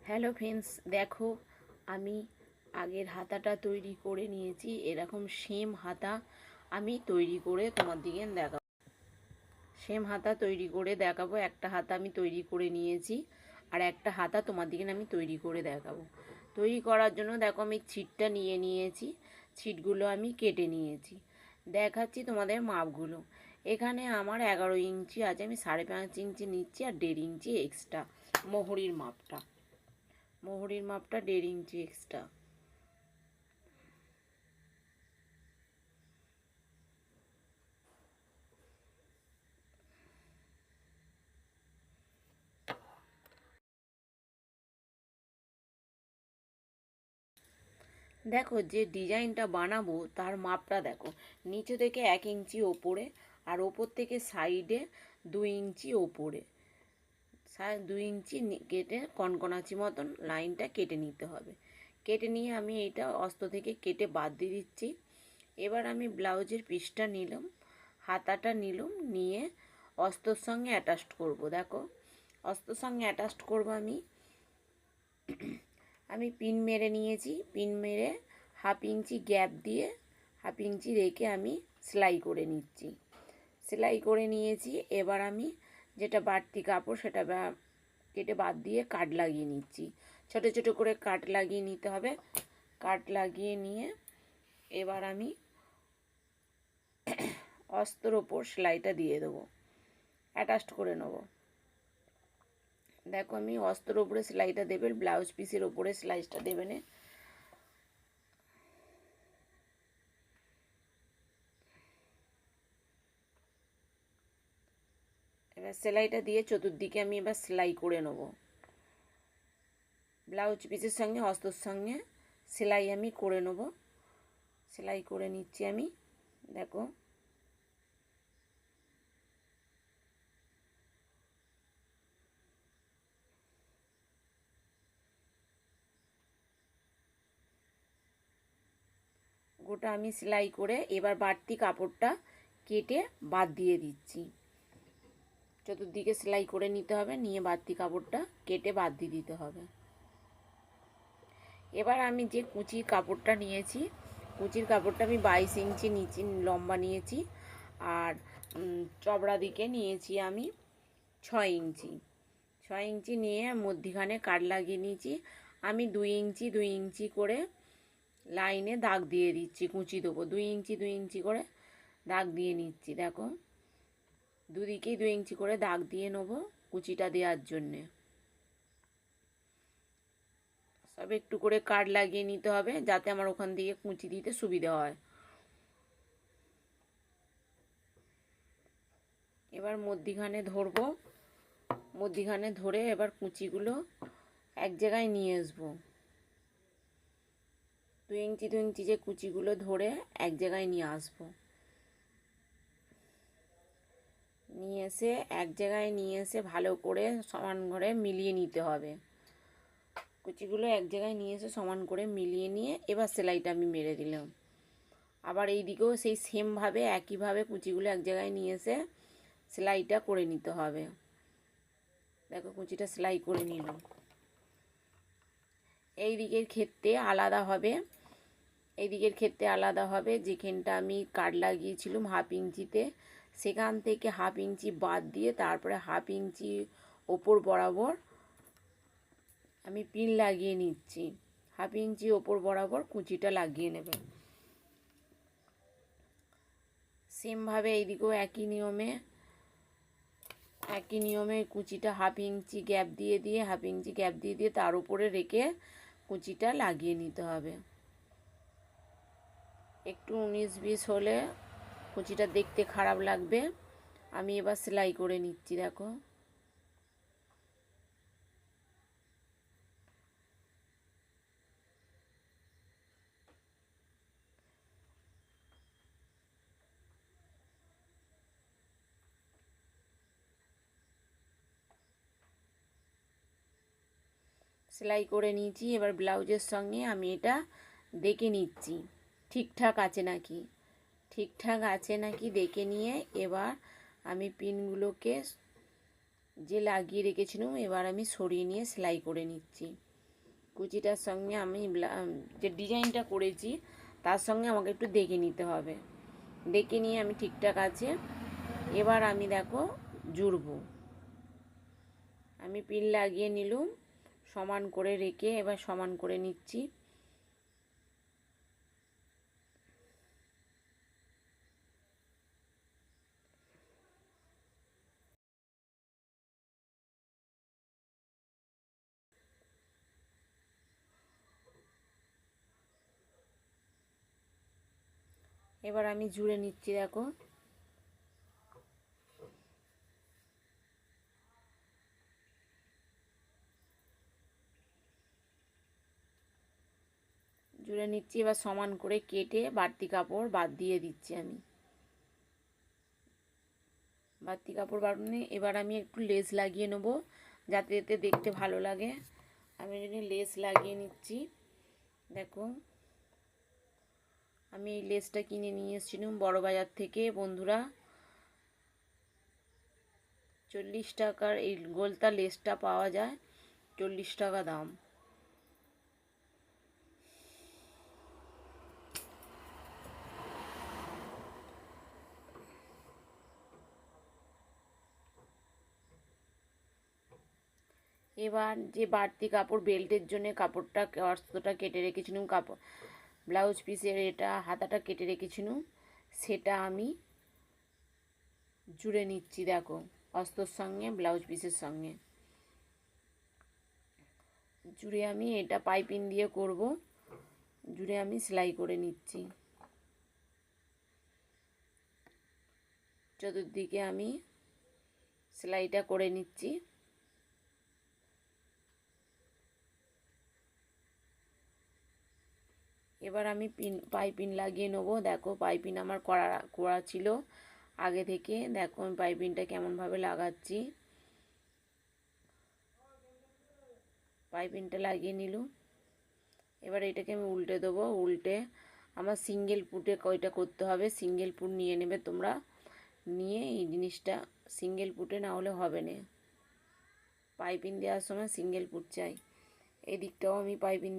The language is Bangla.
হ্যালো ফ্রেন্ডস, দেখো আমি আগের হাতাটা তৈরি করে নিয়েছি। এরকম সেম হাতা আমি তৈরি করে তোমাদেরকে দেখাবো। সেম হাতা তৈরি করে দেখাবো। একটা হাতা আমি তৈরি করে নিয়েছি, আর একটা হাতা তোমাদেরকে আমি তৈরি করে দেখাবো। তৈরি করার জন্য দেখো আমি ছিটটা নিয়ে নিয়েছি, ছিটগুলো আমি কেটে নিয়েছি। দেখাচ্ছি তোমাদের মাপগুলো। এখানে আমার 11 ইঞ্চি আছে, আমি 5.5 ইঞ্চি নিচ্ছি, আর 1.5 ইঞ্চি এক্সট্রা মোহরির মাপটা। মোহরির মাপটা 1.5 ইঞ্চি এক্সট্রা। দেখো যে ডিজাইনটা বানাবো তার মাপটা দেখো, নিচে থেকে 1 ইঞ্চি ওপরে, আর ওপর থেকে সাইডে 2 ইঞ্চি ওপরে, 2 ইঞ্চি কেটে কনকনাচি মতন লাইনটা কেটে নিতে হবে। কেটে নিয়ে আমি এটা অস্ত থেকে কেটে বাদ দিয়ে দিচ্ছি। এবার আমি ব্লাউজের পিসটা নিলাম, হাতাটা নিলাম, নিয়ে অস্তর সঙ্গে অ্যাটাচড করব। দেখো অস্তর সঙ্গে অ্যাটাচড করব আমি পিন মেরে নিয়েছি। পিন মেরে 1/2 ইঞ্চি গ্যাপ দিয়ে 1/2 ইঞ্চি রেখে আমি সেলাই করে নিচ্ছি। সেলাই করে নিয়েছি। এবার আমি যেটা বাড়তি কাপড় সেটা কেটে বাদ দিয়ে কাট লাগিয়ে নিচ্ছি। ছোট ছোট করে কাট লাগিয়ে নিতে হবে। কাট লাগিয়ে নিয়ে এবার আমি অস্তর ওপর সেলাইটা দিয়ে দেবো, অ্যাটাচড করে নেব। দেখো আমি অস্তর ওপরে সেলাইটা দেবে, ব্লাউজ পিসের ওপরে সেলাইটা দেবে না। এবার সেলাইটা দিয়ে চতুর্দিকে আমি এবার সেলাই করে নেব। ব্লাউজ পিসের সঙ্গে অস্তর সঙ্গে সেলাই আমি করে নেব। সেলাই করে নিচ্ছি আমি। দেখো গোটা আমি সেলাই করে এবার বাড়তি কাপড়টা কেটে বাদ দিয়ে দিচ্ছি। চতুর্দিকে সেলাই করে নিতে হবে, নিয়ে বাড়তি কাপড়টা কেটে বাদ দিয়ে দিতে হবে। এবার আমি যে কুচির কাপড়টা নিয়েছি, কুচির কাপড়টা আমি 22 ইঞ্চি নিচে লম্বা নিয়েছি, আর চবড়া দিকে নিয়েছি আমি 6 ইঞ্চি। 6 ইঞ্চি নিয়ে মধ্যিখানে কাট লাগিয়ে নিয়েছি। আমি 2 ইঞ্চি 2 ইঞ্চি করে লাইনে দাগ দিয়ে দিচ্ছি, কুচি দেবো। 2 ইঞ্চি 2 ইঞ্চি করে দাগ দিয়ে নিচ্ছি। দেখো দুদিকেই 2 ইঞ্চি করে দাগ দিয়ে নেবো কুচিটা দেওয়ার জন্যে। সব একটু করে কাট লাগিয়ে নিতে হবে, যাতে আমার ওখান দিয়ে কুচি দিতে সুবিধা হয়। এবার মধ্যিখানে ধরবো, মধ্যিখানে ধরে এবার কুচিগুলো এক জায়গায় নিয়ে আসবো। 2 ইঞ্চি 2 ইঞ্চি যে কুচিগুলো ধরে এক জায়গায় নিয়ে আসবো। নিয়ে এসে এক জায়গায় নিয়ে এসে ভালো করে সমান করে মিলিয়ে নিতে হবে। কুচিগুলো এক জায়গায় নিয়ে এসে সমান করে মিলিয়ে নিয়ে এবার সেলাইটা আমি মেরে দিলাম। আবার এই দিকেও সেই সেমভাবে একইভাবে কুচিগুলো এক জায়গায় নিয়ে এসে সেলাইটা করে নিতে হবে। দেখো কুচিটা সেলাই করে নিলাম। এই দিকের ক্ষেত্রে আলাদা হবে, এই দিকের ক্ষেত্রে আলাদা হবে। যেখানটা আমি কাট লাগিয়েছিলাম 1/2 ইঞ্চিতে, সেখান থেকে 1/2 ইঞ্চি বাদ দিয়ে তারপরে 1/2 ইঞ্চি ওপর বরাবর আমি পিন লাগিয়ে নিচ্ছি। 1/2 ইঞ্চি ওপর বরাবর কুচিটা লাগিয়ে নেবে। সেমভাবে এইদিকেও একই নিয়মে কুচিটা 1/2 ইঞ্চি গ্যাপ দিয়ে 1/2 ইঞ্চি গ্যাপ দিয়ে তার উপরে রেখে কুচিটা লাগিয়ে নিতে হবে। একটু 19-20 হলে কুচিটা দেখতে খারাপ লাগবে। আমি এবার সেলাই করে নিচ্ছি। দেখো সেলাই করে নিয়েছি। এবার ব্লাউজের সঙ্গে আমি এটা দেখে নিচ্ছি ঠিকঠাক আছে নাকি, ঠিকঠাক আছে নাকি দেখে নিয়ে এবার আমি পিনগুলোকে যে লাগিয়ে রেখেছিলাম এবার আমি সরিয়ে নিয়ে সেলাই করে নিচ্ছি। কুচিটার সঙ্গে আমি যে ডিজাইনটা করেছি তার সঙ্গে আমাকে একটু দেখে নিতে হবে। দেখে নিয়ে আমি ঠিকঠাক আছে, এবার আমি দেখো জুড়বো। আমি পিন লাগিয়ে নিলাম, সমান করে রেখে এবার সমান করে নিচ্ছি। এবার আমি জুড়ে নিচ্ছি, দেখো জুড়ে নিচ্ছি। এবার সমান করে কেটে বাড়তি কাপড় বাদ দিয়ে দিচ্ছি আমি। বাড়তি কাপড় বাড়ানো, এবার আমি একটু লেস লাগিয়ে নেব যাতে এতে দেখতে ভালো লাগে। আমি যদি লেস লাগিয়ে নিচ্ছি, দেখো আমি এই লেসটা কিনে নিয়ে এসেছিলাম বড় বাজার থেকে বন্ধুরা। 40 টাকার এই গোলতা লেসটা পাওয়া যায়, 40 টাকা দাম। এবার যে বাড়তি কাপড় বেল্টের জন্য কাপড়টা অস্ত্রটা কেটে রেখেছিলাম, কাপড় ব্লাউজ পিসের এটা হাতাটা কেটে রেখেছিলাম, সেটা আমি জুড়ে নিচ্ছি। দেখো অস্ত্রর সঙ্গে ব্লাউজ পিসের সঙ্গে জুড়ে আমি এটা পাইপিং দিয়ে করব, জুড়ে আমি সেলাই করে নিচ্ছি। চতুর্দিকে আমি সেলাইটা করে নিচ্ছি। এবার আমি পাইপিং লাগিয়ে নেব। দেখো পাইপিং আমার করা ছিল আগে থেকে। দেখো আমি পাইপিংটা কেমনভাবে লাগাচ্ছি। পাইপিংটা লাগিয়ে নিলাম। এবার এটাকে আমি উল্টে দেবো। উল্টে আমার সিঙ্গেল পুটে কয়টা করতে হবে, সিঙ্গেল পুট নিয়ে নেবে তোমরা। নিয়ে এই জিনিসটা সিঙ্গেল পুটে না হলে হবে না, পাইপিং দেওয়ার সময় সিঙ্গেল পুট চাই। এই দিকটাও আমি পাইপিং